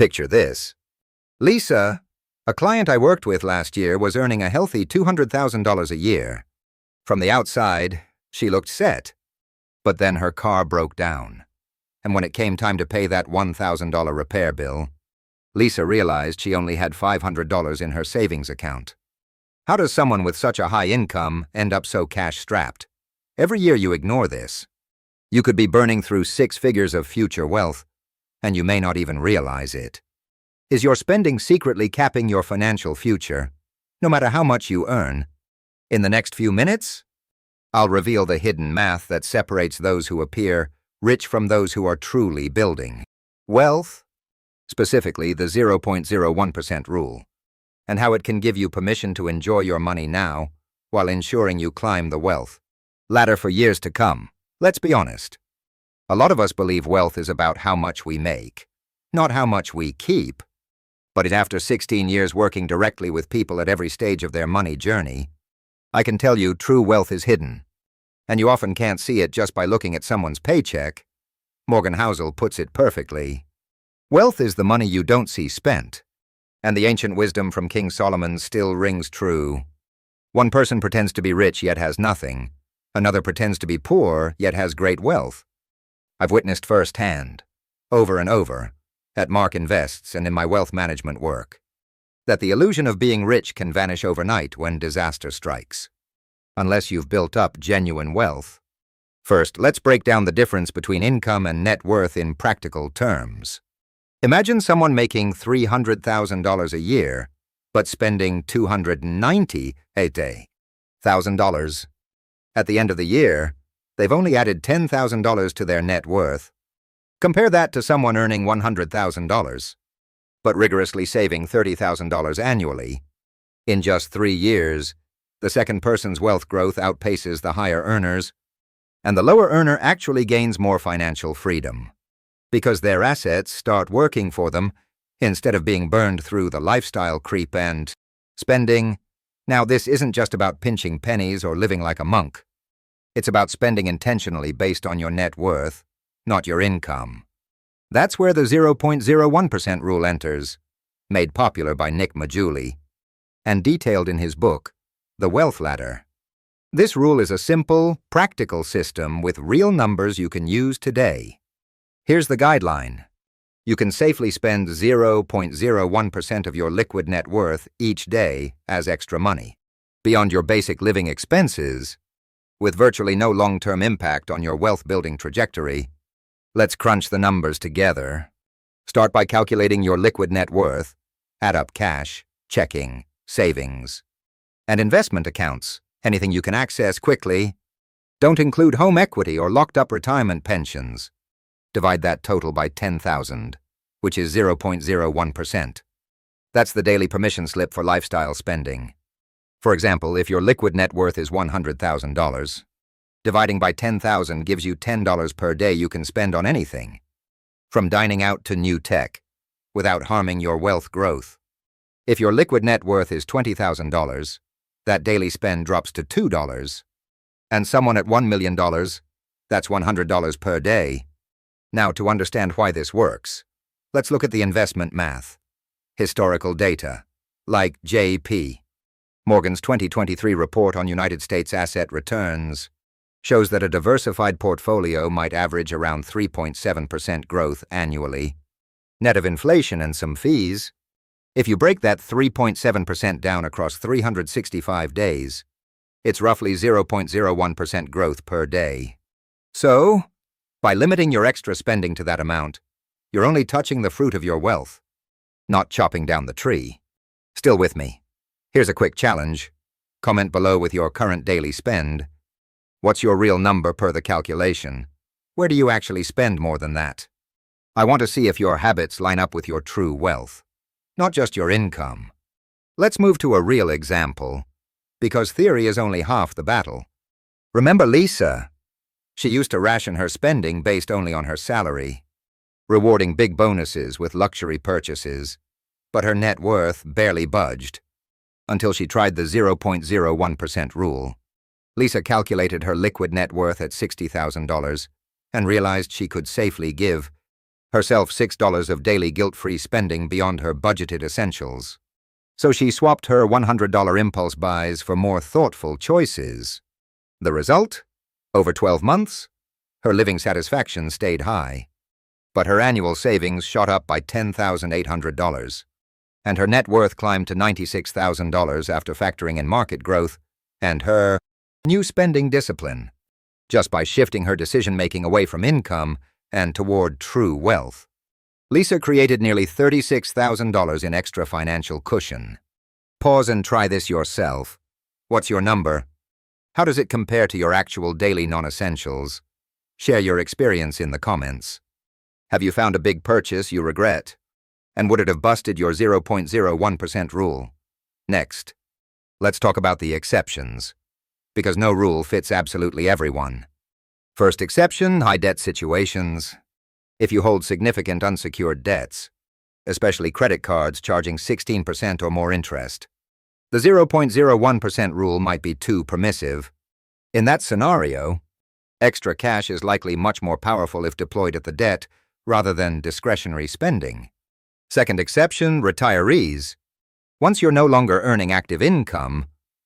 Picture this. Lisa, a client I worked with last year, was earning a healthy $200,000 a year. From the outside, she looked set. But then her car broke down. And when it came time to pay that $1,000 repair bill, Lisa realized she only had $500 in her savings account. How does someone with such a high income end up so cash-strapped? Every year you ignore this. You could be burning through 6 figures of future wealth, and you may not even realize it. Is your spending secretly capping your financial future, no matter how much you earn? In the next few minutes, I'll reveal the hidden math that separates those who appear rich from those who are truly building wealth, specifically the 0.01% rule, and how it can give you permission to enjoy your money now while ensuring you climb the wealth ladder for years to come. Let's be honest. A lot of us believe wealth is about how much we make, not how much we keep. But after 16 years working directly with people at every stage of their money journey, I can tell you true wealth is hidden, and you often can't see it just by looking at someone's paycheck. Morgan Housel puts it perfectly. Wealth is the money you don't see spent, and the ancient wisdom from King Solomon still rings true. One person pretends to be rich yet has nothing. Another pretends to be poor yet has great wealth. I've witnessed firsthand, over and over, at Mark Invests and in my wealth management work, that the illusion of being rich can vanish overnight when disaster strikes, unless you've built up genuine wealth. First, let's break down the difference between income and net worth in practical terms. Imagine someone making $300,000 a year, but spending $298,000. At the end of the year, they've only added $10,000 to their net worth. Compare that to someone earning $100,000, but rigorously saving $30,000 annually. In just 3 years, the second person's wealth growth outpaces the higher earners, and the lower earner actually gains more financial freedom, because their assets start working for them instead of being burned through the lifestyle creep and spending. Now, this isn't just about pinching pennies or living like a monk. It's about spending intentionally based on your net worth, not your income. That's where the 0.01% rule enters, made popular by Nick Maggiulli, and detailed in his book, The Wealth Ladder. This rule is a simple, practical system with real numbers you can use today. Here's the guideline. You can safely spend 0.01% of your liquid net worth each day as extra money, beyond your basic living expenses, with virtually no long-term impact on your wealth-building trajectory. Let's crunch the numbers together. Start by calculating your liquid net worth, add up cash, checking, savings, and investment accounts, anything you can access quickly. Don't include home equity or locked-up retirement pensions. Divide that total by 10,000, which is 0.01%. That's the daily permission slip for lifestyle spending. For example, if your liquid net worth is $100,000, dividing by 10,000 gives you $10 per day you can spend on anything, from dining out to new tech, without harming your wealth growth. If your liquid net worth is $20,000, that daily spend drops to $2, and someone at $1 million, that's $100 per day. Now, to understand why this works, let's look at the investment math. Historical data, like J.P. Morgan's 2023 report on United States asset returns, shows that a diversified portfolio might average around 3.7% growth annually, net of inflation and some fees. If you break that 3.7% down across 365 days, it's roughly 0.01% growth per day. So, by limiting your extra spending to that amount, you're only touching the fruit of your wealth, not chopping down the tree. Still with me? Here's a quick challenge. Comment below with your current daily spend. What's your real number per the calculation? Where do you actually spend more than that? I want to see if your habits line up with your true wealth, not just your income. Let's move to a real example, because theory is only half the battle. Remember Lisa? She used to ration her spending based only on her salary, rewarding big bonuses with luxury purchases, but her net worth barely budged, until she tried the 0.01% rule. Lisa calculated her liquid net worth at $60,000 and realized she could safely give herself $6 of daily guilt-free spending beyond her budgeted essentials. So she swapped her $100 impulse buys for more thoughtful choices. The result? Over 12 months, her living satisfaction stayed high. But her annual savings shot up by $10,800, and her net worth climbed to $96,000 after factoring in market growth and her new spending discipline, just by shifting her decision-making away from income and toward true wealth. Lisa created nearly $36,000 in extra financial cushion. Pause and try this yourself. What's your number? How does it compare to your actual daily non-essentials? Share your experience in the comments. Have you found a big purchase you regret? And would it have busted your 0.01% rule? Next, let's talk about the exceptions, because no rule fits absolutely everyone. First exception, high debt situations. If you hold significant unsecured debts, especially credit cards charging 16% or more interest, the 0.01% rule might be too permissive. In that scenario, extra cash is likely much more powerful if deployed at the debt rather than discretionary spending. Second exception, retirees. Once you're no longer earning active income,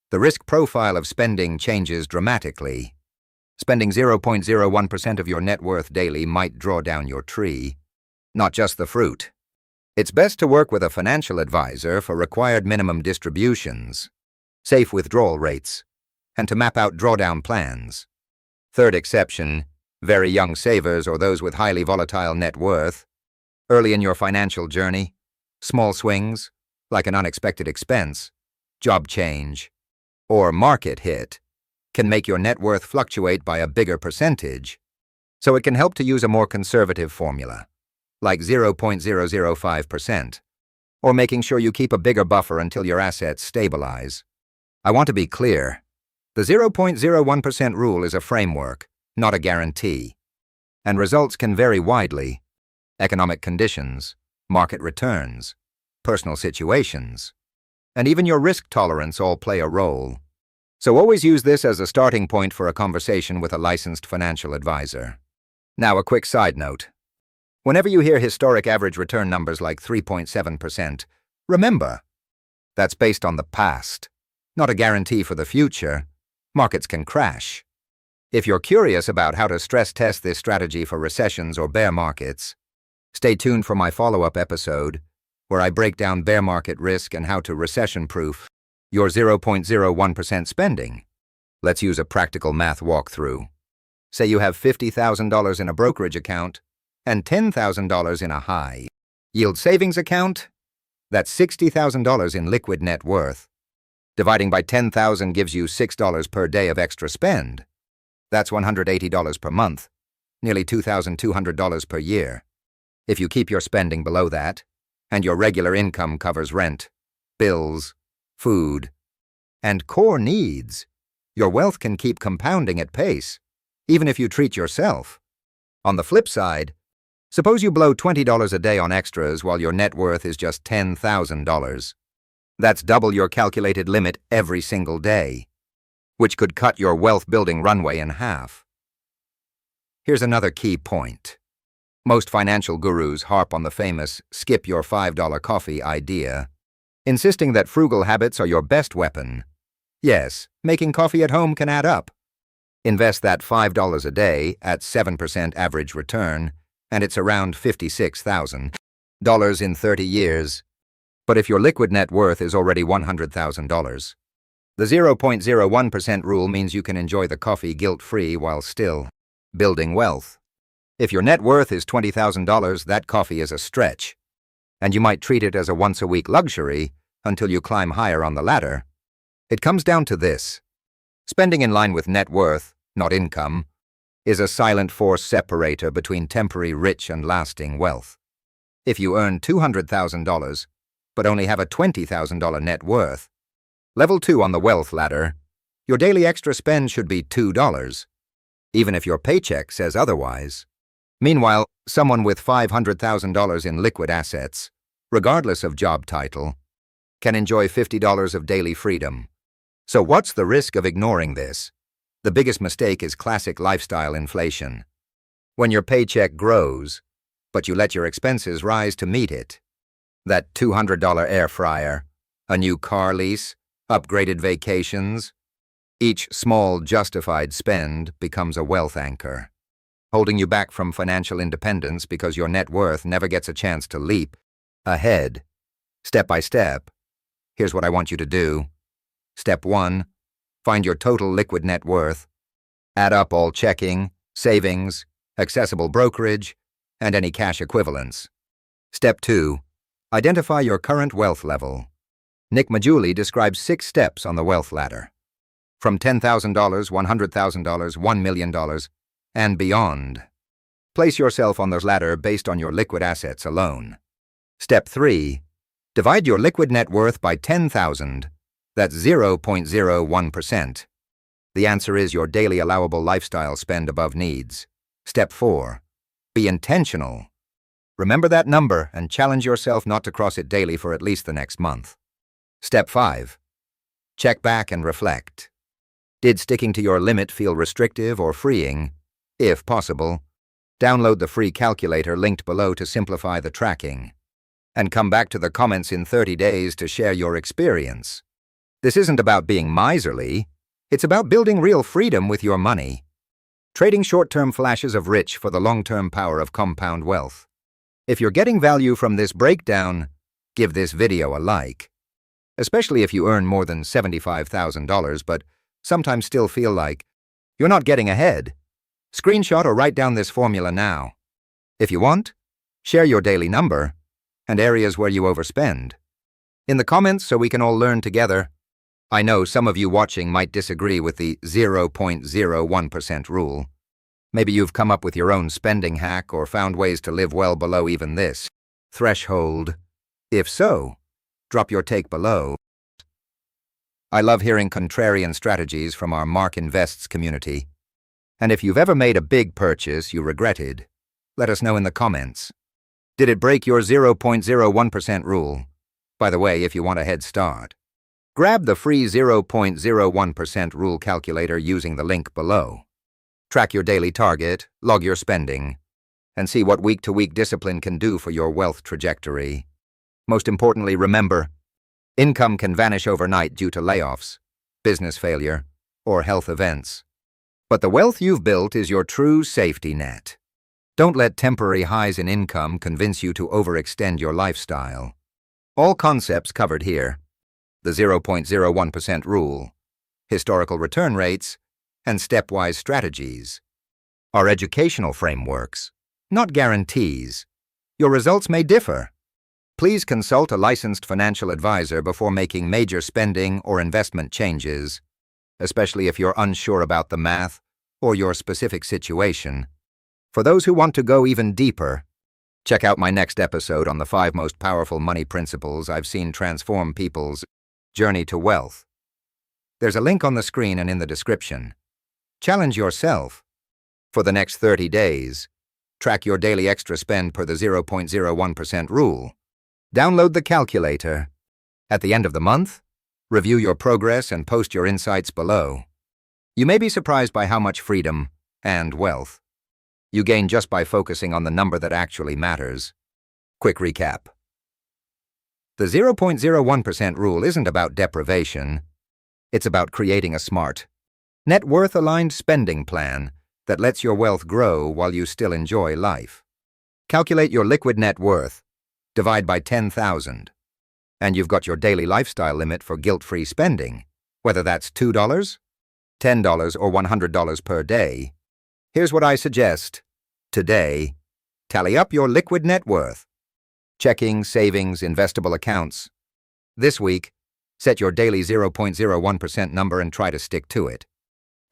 the risk profile of spending changes dramatically. Spending 0.01% of your net worth daily might draw down your tree, not just the fruit. It's best to work with a financial advisor for required minimum distributions, safe withdrawal rates, and to map out drawdown plans. Third exception, very young savers or those with highly volatile net worth. Early in your financial journey, small swings, like an unexpected expense, job change, or market hit, can make your net worth fluctuate by a bigger percentage. So it can help to use a more conservative formula, like 0.005%, or making sure you keep a bigger buffer until your assets stabilize. I want to be clear. The 0.01% rule is a framework, not a guarantee, and results can vary widely. Economic conditions, market returns, personal situations, and even your risk tolerance all play a role. So always use this as a starting point for a conversation with a licensed financial advisor. Now a quick side note. Whenever you hear historic average return numbers like 3.7%, remember, that's based on the past, not a guarantee for the future. Markets can crash. If you're curious about how to stress test this strategy for recessions or bear markets, stay tuned for my follow-up episode, where I break down bear market risk and how to recession-proof your 0.01% spending. Let's use a practical math walkthrough. Say you have $50,000 in a brokerage account and $10,000 in a high-yield savings account. That's $60,000 in liquid net worth. Dividing by 10,000 gives you $6 per day of extra spend. That's $180 per month, nearly $2,200 per year. If you keep your spending below that, and your regular income covers rent, bills, food, and core needs, your wealth can keep compounding at pace, even if you treat yourself. On the flip side, suppose you blow $20 a day on extras while your net worth is just $10,000. That's double your calculated limit every single day, which could cut your wealth-building runway in half. Here's another key point. Most financial gurus harp on the famous skip your $5 coffee idea, insisting that frugal habits are your best weapon. Yes, making coffee at home can add up. Invest that $5 a day at 7% average return, and it's around $56,000 in 30 years. But if your liquid net worth is already $100,000, the 0.01% rule means you can enjoy the coffee guilt-free while still building wealth. If your net worth is $20,000, that coffee is a stretch, and you might treat it as a once-a-week luxury until you climb higher on the ladder. It comes down to this. Spending in line with net worth, not income, is a silent force separator between temporary rich and lasting wealth. If you earn $200,000, but only have a $20,000 net worth, level 2 on the wealth ladder, your daily extra spend should be $2, even if your paycheck says otherwise. Meanwhile, someone with $500,000 in liquid assets, regardless of job title, can enjoy $50 of daily freedom. So what's the risk of ignoring this? The biggest mistake is classic lifestyle inflation. When your paycheck grows, but you let your expenses rise to meet it. That $200 air fryer, a new car lease, upgraded vacations. Each small, justified spend becomes a wealth anchor, holding you back from financial independence because your net worth never gets a chance to leap ahead. Step by step, here's what I want you to do. Step 1, find your total liquid net worth. Add up all checking, savings, accessible brokerage, and any cash equivalents. Step 2, identify your current wealth level. Nick Majuli describes 6 steps on the wealth ladder. From $10,000, $100,000, $1 million, and beyond. Place yourself on the ladder based on your liquid assets alone. Step 3, divide your liquid net worth by 10,000. That's 0.01%. The answer is your daily allowable lifestyle spend above needs. Step 4, be intentional. Remember that number and challenge yourself not to cross it daily for at least the next month. Step 5, check back and reflect. Did sticking to your limit feel restrictive or freeing? If possible, download the free calculator linked below to simplify the tracking. And come back to the comments in 30 days to share your experience. This isn't about being miserly, it's about building real freedom with your money. Trading short-term flashes of rich for the long-term power of compound wealth. If you're getting value from this breakdown, give this video a like. Especially if you earn more than $75,000 but sometimes still feel like you're not getting ahead. Screenshot or write down this formula now. If you want, share your daily number and areas where you overspend. In the comments so we can all learn together. I know some of you watching might disagree with the 0.01% rule. Maybe you've come up with your own spending hack or found ways to live well below even this threshold. If so, drop your take below. I love hearing contrarian strategies from our Mark Invests community. And if you've ever made a big purchase you regretted, let us know in the comments. Did it break your 0.01% rule? By the way, if you want a head start, grab the free 0.01% rule calculator using the link below. Track your daily target, log your spending, and see what week-to-week discipline can do for your wealth trajectory. Most importantly, remember, income can vanish overnight due to layoffs, business failure, or health events. But the wealth you've built is your true safety net. Don't let temporary highs in income convince you to overextend your lifestyle. All concepts covered here: the 0.01% rule, historical return rates, and stepwise strategies, are educational frameworks, not guarantees. Your results may differ. Please consult a licensed financial advisor before making major spending or investment changes, especially if you're unsure about the math or your specific situation. For those who want to go even deeper, check out my next episode on the 5 most powerful money principles I've seen transform people's journey to wealth. There's a link on the screen and in the description. Challenge yourself. For the next 30 days, track your daily extra spend per the 0.01% rule. Download the calculator. At the end of the month, review your progress and post your insights below. You may be surprised by how much freedom and wealth you gain just by focusing on the number that actually matters. Quick recap. The 0.01% rule isn't about deprivation. It's about creating a smart, net worth-aligned spending plan that lets your wealth grow while you still enjoy life. Calculate your liquid net worth, divide by 10,000, and you've got your daily lifestyle limit for guilt-free spending, whether that's $2, $10, or $100 per day. Here's what I suggest. Today, tally up your liquid net worth. Checking, savings, investable accounts. This week, set your daily 0.01% number and try to stick to it.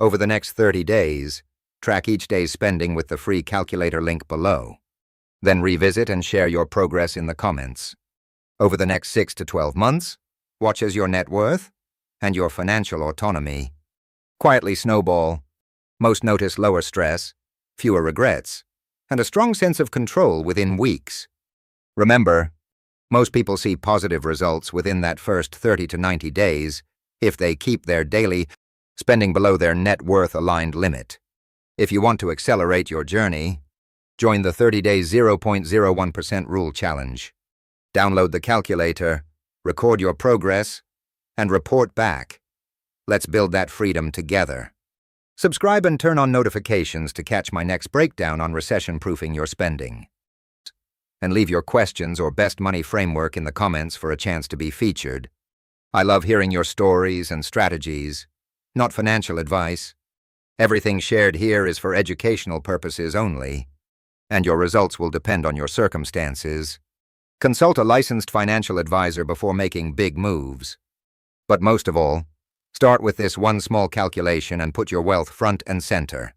Over the next 30 days, track each day's spending with the free calculator link below. Then revisit and share your progress in the comments. Over the next 6 to 12 months, watch as your net worth and your financial autonomy quietly snowball. Most notice lower stress, fewer regrets, and a strong sense of control within weeks. Remember, most people see positive results within that first 30 to 90 days if they keep their daily spending below their net worth aligned limit. If you want to accelerate your journey, Join the 30-day 0.01% rule challenge. Download the calculator, record your progress, and report back. Let's build that freedom together. Subscribe and turn on notifications to catch my next breakdown on recession-proofing your spending. And leave your questions or best money framework in the comments for a chance to be featured. I love hearing your stories and strategies, not financial advice. Everything shared here is for educational purposes only, and your results will depend on your circumstances. Consult a licensed financial advisor before making big moves. But most of all, start with this one small calculation and put your wealth front and center.